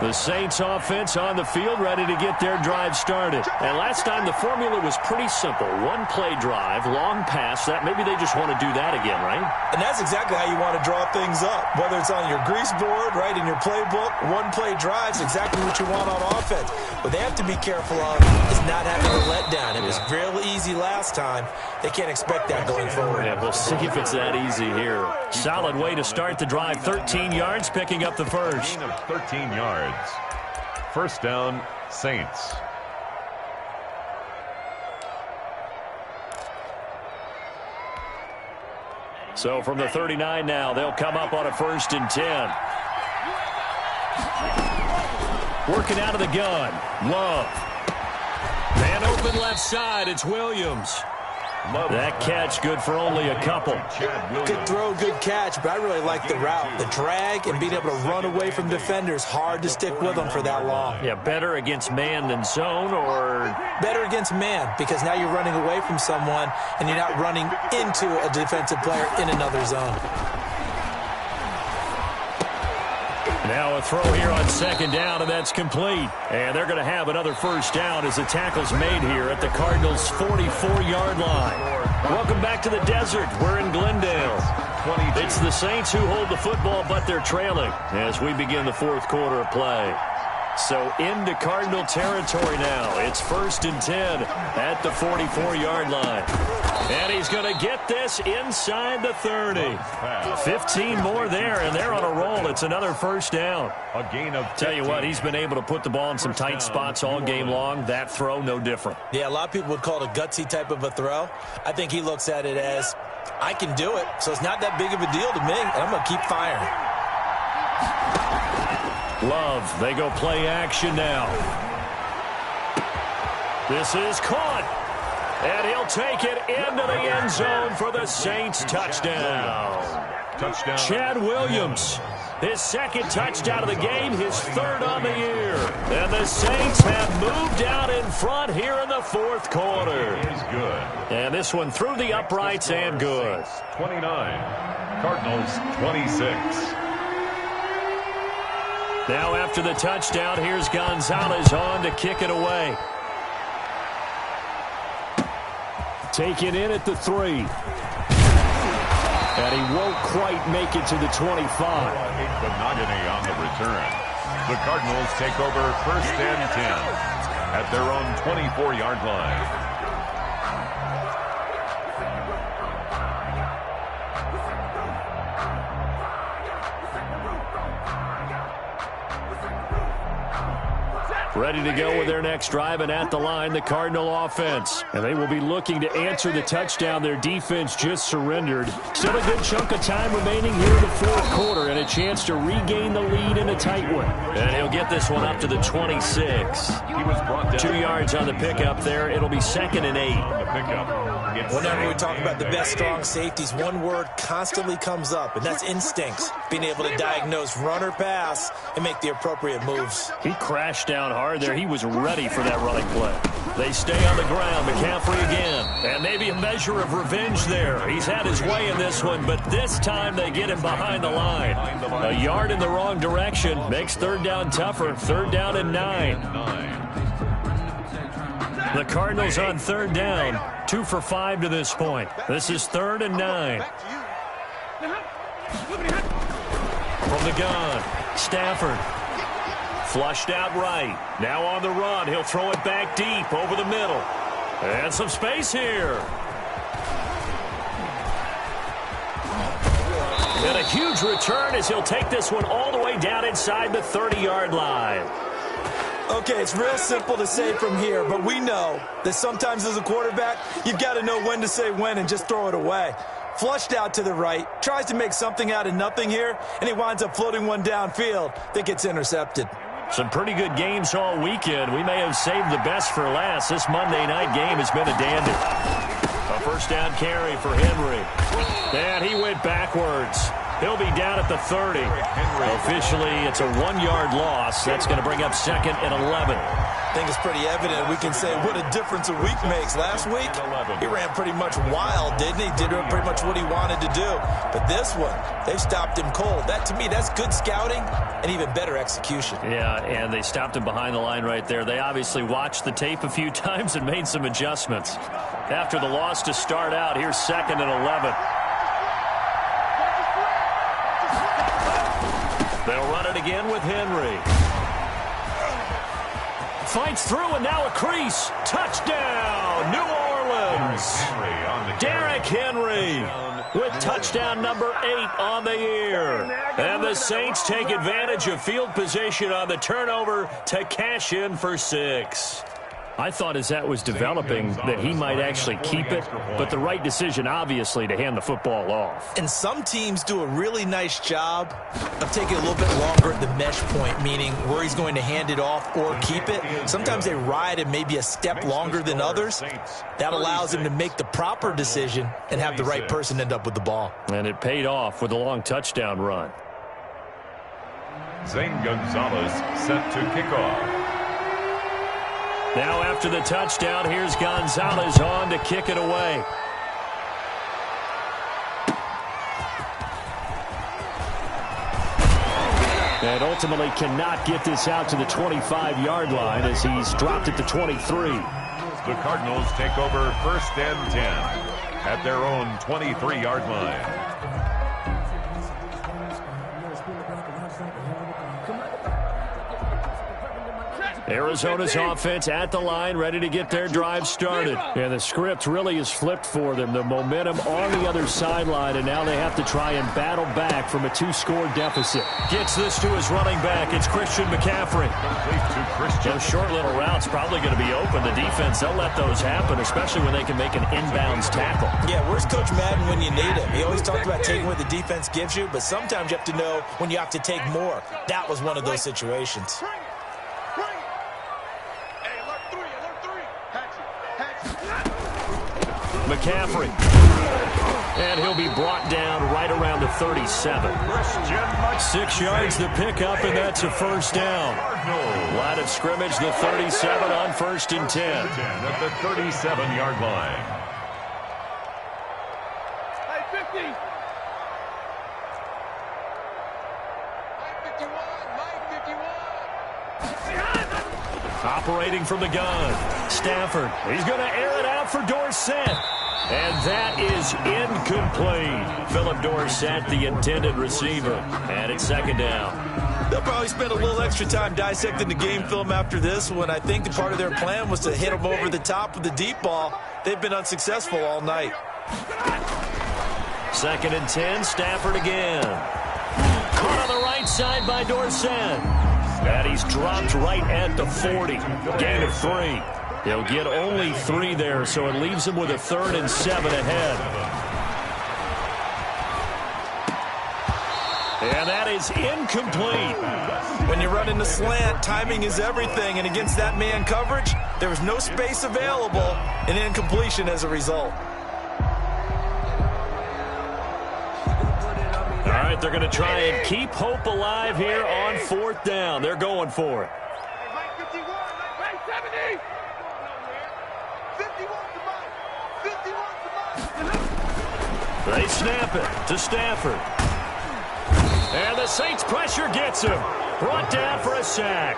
The Saints offense on the field, ready to get their drive started. And last time the formula was pretty simple. One play drive, long pass. That maybe they just want to do that again, right? And that's exactly how you want to draw things up. Whether it's on your grease board, right, in your playbook, one play drives, exactly what you want on offense. What they have to be careful of is not having a letdown. It was real easy last time. They can't expect that going forward. Yeah, we'll see if it's that easy here. Solid way to start the drive. 13 yards, picking up the first. Gain of 13 yards. First down, Saints. So from the 39 now, they'll come up on a 1st and 10. Working out of the gun. Love. Man open left side. It's Williams. That catch good for only a couple. Good throw, good catch, but I really like the route. The drag and being able to run away from defenders. Hard to stick with them for that long. Yeah, better against man than zone, or? Better against man, because now you're running away from someone and you're not running into a defensive player in another zone. Now a throw here on 2nd down, and that's complete. And they're going to have another first down as the tackle's made here at the Cardinals' 44-yard line. Welcome back to the desert. We're in Glendale. It's the Saints who hold the football, but they're trailing as we begin the 4th quarter of play. So into Cardinal territory now. It's 1st and 10 at the 44-yard line. And he's going to get this inside the 30. 15 more there, and they're on a roll. It's another first down. A gain of 15. Tell you what, he's been able to put the ball in some tight spots all game long. That throw, no different. Yeah, a lot of people would call it a gutsy type of a throw. I think he looks at it as, I can do it, so it's not that big of a deal to me, and I'm going to keep firing. Love, they go play action now. This is caught. And he'll take it into the end zone for the Saints touchdown. Touchdown. Chad Williams, his 2nd touchdown of the game, his 3rd on the year. And the Saints have moved out in front here in the 4th quarter. It is good. And this one through the uprights and good. 29. Cardinals 26. Now after the touchdown, here's Gonzalez on to kick it away. Taken in at the 3. And he won't quite make it to the 25. Benogany on the return. The Cardinals take over 1st and 10 at their own 24-yard line. Ready to go with their next drive, and at the line, the Cardinal offense. And they will be looking to answer the touchdown their defense just surrendered. Still a good chunk of time remaining here in the 4th quarter, and a chance to regain the lead in a tight one. And he'll get this one up to the 26. He was brought down. 2 yards on the pickup there. It'll be 2nd and 8. The pickup. Whenever we talk about the best strong safeties, one word constantly comes up, and that's instincts. Being able to diagnose run or pass and make the appropriate moves. He crashed down hard there. He was ready for that running play. They stay on the ground. McCaffrey again. And maybe a measure of revenge there. He's had his way in this one, but this time they get him behind the line. A yard in the wrong direction makes 3rd down tougher. 3rd down and 9. The Cardinals on 3rd down. 2 for 5 to this point. This is 3rd and 9. From the gun, Stafford. Flushed out right. Now on the run. He'll throw it back deep over the middle. And some space here. And a huge return as he'll take this one all the way down inside the 30-yard line. Okay, it's real simple to say from here, but we know that sometimes as a quarterback, you've got to know when to say when and just throw it away. Flushed out to the right, tries to make something out of nothing here, and he winds up floating one downfield that gets intercepted. Some pretty good games all weekend. We may have saved the best for last. This Monday night game has been a dandy. A 1st down carry for Henry. And he went backwards. He'll be down at the 30. Officially, it's a 1-yard loss. That's going to bring up 2nd and 11. I think it's pretty evident. We can say what a difference a week makes. Last week, he ran pretty much wild, didn't he? Did pretty much what he wanted to do. But this one, they stopped him cold. That, to me, that's good scouting and even better execution. Yeah, and they stopped him behind the line right there. They obviously watched the tape a few times and made some adjustments. After the loss to start out, here's 2nd and 11. They'll run it again with Henry. Fights through, and now a crease. Touchdown, New Orleans. Derrick Henry with touchdown number 8 on the year. And the Saints take advantage of field position on the turnover to cash in for 6. I thought as that was developing that he might actually keep it, but the right decision, obviously, to hand the football off. And some teams do a really nice job of taking a little bit longer at the mesh point, meaning where he's going to hand it off or keep it. Sometimes they ride it maybe a step longer than others. That allows him to make the proper decision and have the right person end up with the ball. And it paid off with a long touchdown run. Zane Gonzalez set to kick off. Now after the touchdown, here's Gonzalez on to kick it away. And ultimately cannot get this out to the 25-yard line as he's dropped at the 23. The Cardinals take over 1st and 10 at their own 23-yard line. Arizona's offense at the line, ready to get their drive started. And the script really is flipped for them. The momentum on the other sideline, and now they have to try and battle back from a 2-score deficit. Gets this to his running back. It's Christian McCaffrey. Those short little routes probably going to be open. The defense, they'll let those happen, especially when they can make an inbounds tackle. Yeah, where's Coach Madden when you need him? He always talked about taking what the defense gives you, but sometimes you have to know when you have to take more. That was one of those situations. McCaffrey. And he'll be brought down right around the 37. 6 yards the pickup, and that's a first down. Line of scrimmage, the 37 on 1st and 10. At the 37-yard line. Operating from the gun, Stafford. He's going to air it out for Dorsett. And that is incomplete. Philip Dorsett, the intended receiver. And it's 2nd down. They'll probably spend a little extra time dissecting the game film after this one. I think the part of their plan was to hit them over the top with the deep ball. They've been unsuccessful all night. 2nd and 10, Stafford again. Caught on the right side by Dorsett. And he's dropped right at the 40. Gain of 3. He'll get only 3 there, so it leaves him with a 3rd and 7 ahead. And that is incomplete. When you run in the slant, timing is everything. And against that man coverage, there was no space available, and incompletion as a result. All right, they're going to try and keep hope alive here on 4th down. They're going for it. They snap it to Stafford. And the Saints pressure gets him. Brought down for a sack.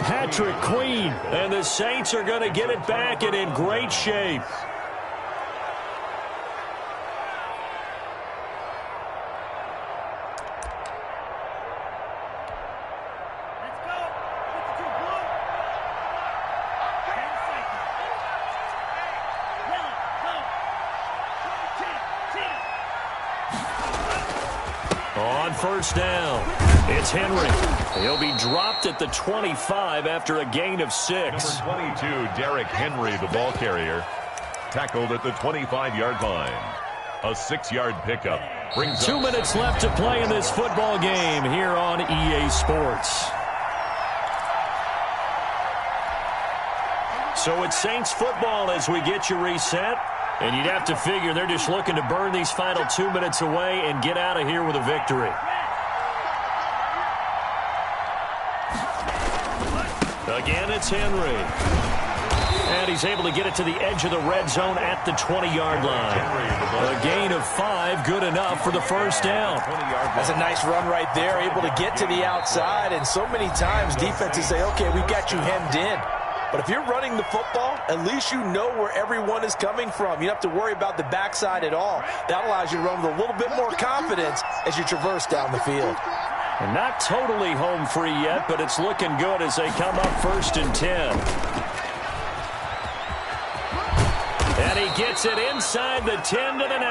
Patrick Queen. And the Saints are going to get it back and in great shape. On 1st down, it's Henry. He'll be dropped at the 25 after a gain of 6. Number 22, Derrick Henry, the ball carrier, tackled at the 25-yard line. A 6-yard pickup brings 2 minutes left to play in this football game here on EA Sports. So it's Saints football as we get you reset. And you'd have to figure they're just looking to burn these final 2 minutes away and get out of here with a victory. Again, it's Henry. And he's able to get it to the edge of the red zone at the 20-yard line. A gain of 5, good enough for the first down. That's a nice run right there, able to get to the outside. And so many times defenses say, okay, we've got you hemmed in. But if you're running the football, at least you know where everyone is coming from. You don't have to worry about the backside at all. That allows you to run with a little bit more confidence as you traverse down the field. And not totally home free yet, but it's looking good as they come up 1st and 10. And he gets it inside the 10 to the 9.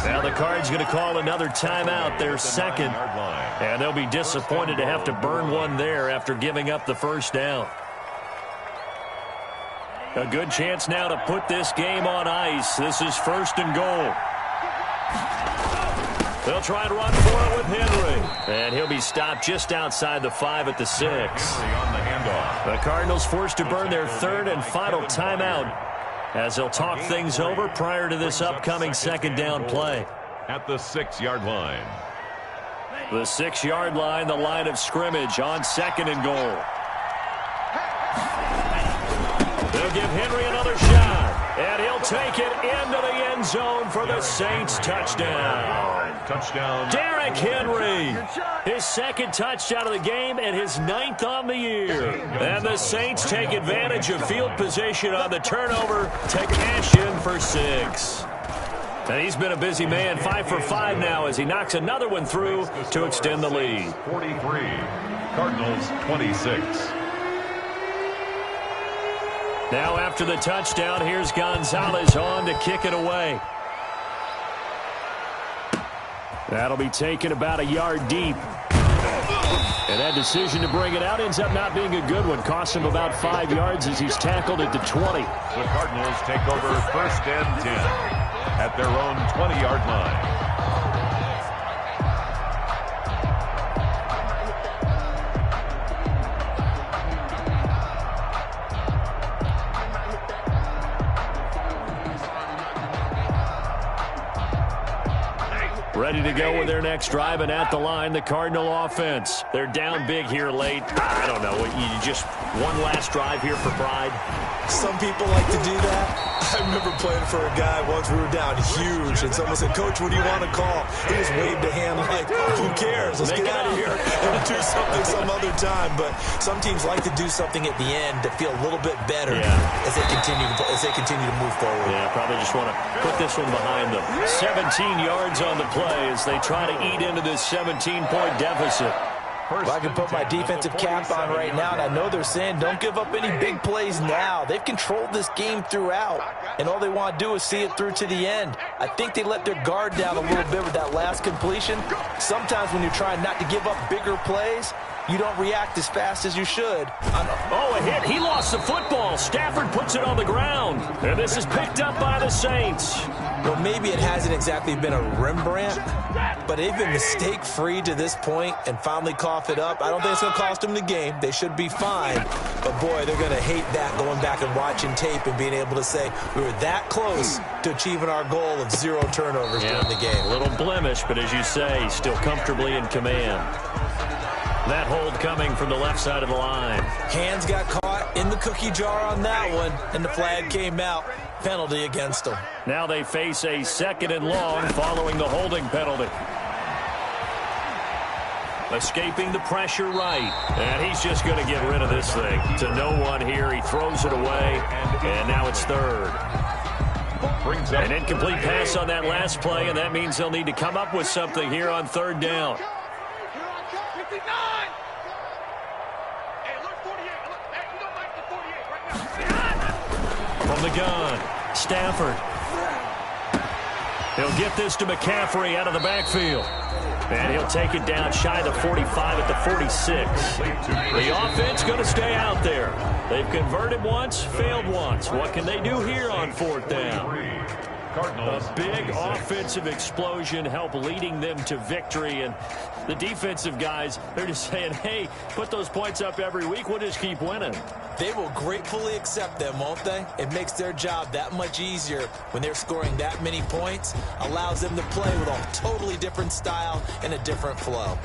Now the Cards going to call another timeout, their second. And they'll be disappointed to have to burn one there after giving up the first down. A good chance now to put this game on ice. This is 1st and goal. They'll try and run for it with Henry. And he'll be stopped just outside the 5 at the 6. The Cardinals forced to burn their 3rd and final timeout as they'll talk things over prior to this upcoming 2nd down play. At the 6-yard line. The 6-yard line, the line of scrimmage on 2nd and goal. They'll give Henry another shot, and he'll take it into the end zone for the Saints touchdown. Touchdown. Derrick Henry, his 2nd touchdown of the game and his 9th on the year. And the Saints take advantage of field position on the turnover to cash in for 6. And he's been a busy man, 5 for 5 now as he knocks another one through to extend the lead. 43, Cardinals 26. Now after the touchdown, here's Gonzalez on to kick it away. That'll be taken about a yard deep. And that decision to bring it out ends up not being a good one. Costs him about 5 yards as he's tackled at the 20. The Cardinals take over 1st and 10 at their own 20-yard line. Ready to go with their next drive, and at the line, the Cardinal offense. They're down big here late. I don't know. You just one last drive here for pride. Some people like to do that. I remember playing for a guy once. We were down huge, and someone said, "Coach, what do you want to call?" He just waved a hand like, "Who cares? Let's get out of here and do something some other time." But some teams like to do something at the end to feel a little bit better as they continue to move forward. Yeah, probably just want to put this one behind them. 17 yards on the play as they try to eat into this 17-point deficit. Well, I can put my defensive cap on right now, and I know they're saying don't give up any big plays now. They've controlled this game throughout, and all they want to do is see it through to the end. I think they let their guard down a little bit with that last completion. Sometimes when you're trying not to give up bigger plays, you don't react as fast as you should. Oh, a hit. He lost the football. Stafford puts it on the ground. And this is picked up by the Saints. Well, maybe it hasn't exactly been a Rembrandt, but they've been mistake-free to this point and finally cough it up. I don't think it's going to cost them the game. They should be fine. But, boy, they're going to hate that going back and watching tape and being able to say we were that close to achieving our goal of 0 turnovers during the game. A little blemish, but as you say, still comfortably in command. That hold coming from the left side of the line. Hands got caught in the cookie jar on that one, and the flag came out. Penalty against them. Now they face a 2nd and long following the holding penalty. Escaping the pressure right. And he's just going to get rid of this thing. To no one here. He throws it away, and now it's 3rd. An incomplete pass on that last play, and that means they'll need to come up with something here on 3rd down. From the gun, Stafford. He'll get this to McCaffrey out of the backfield. And he'll take it down shy of the 45 at the 46. The offense going to stay out there. They've converted once, failed once. What can they do here on 4th down? A big offensive explosion help leading them to victory. And the defensive guys, they're just saying, hey, put those points up every week. We'll just keep winning. They will gratefully accept them, won't they? It makes their job that much easier when they're scoring that many points. Allows them to play with a totally different style and a different flow.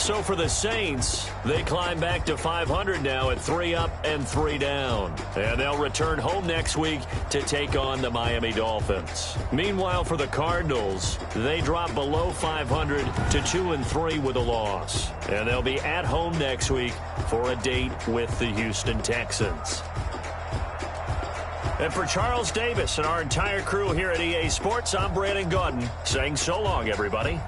So for the Saints, they climb back to 500 now at 3 up and 3 down. And they'll return home next week to take on the Miami Dolphins. Meanwhile, for the Cardinals, they drop below 500 to 2-3 with a loss. And they'll be at home next week for a date with the Houston Texans. And for Charles Davis and our entire crew here at EA Sports, I'm Brandon Gaudin saying so long, everybody.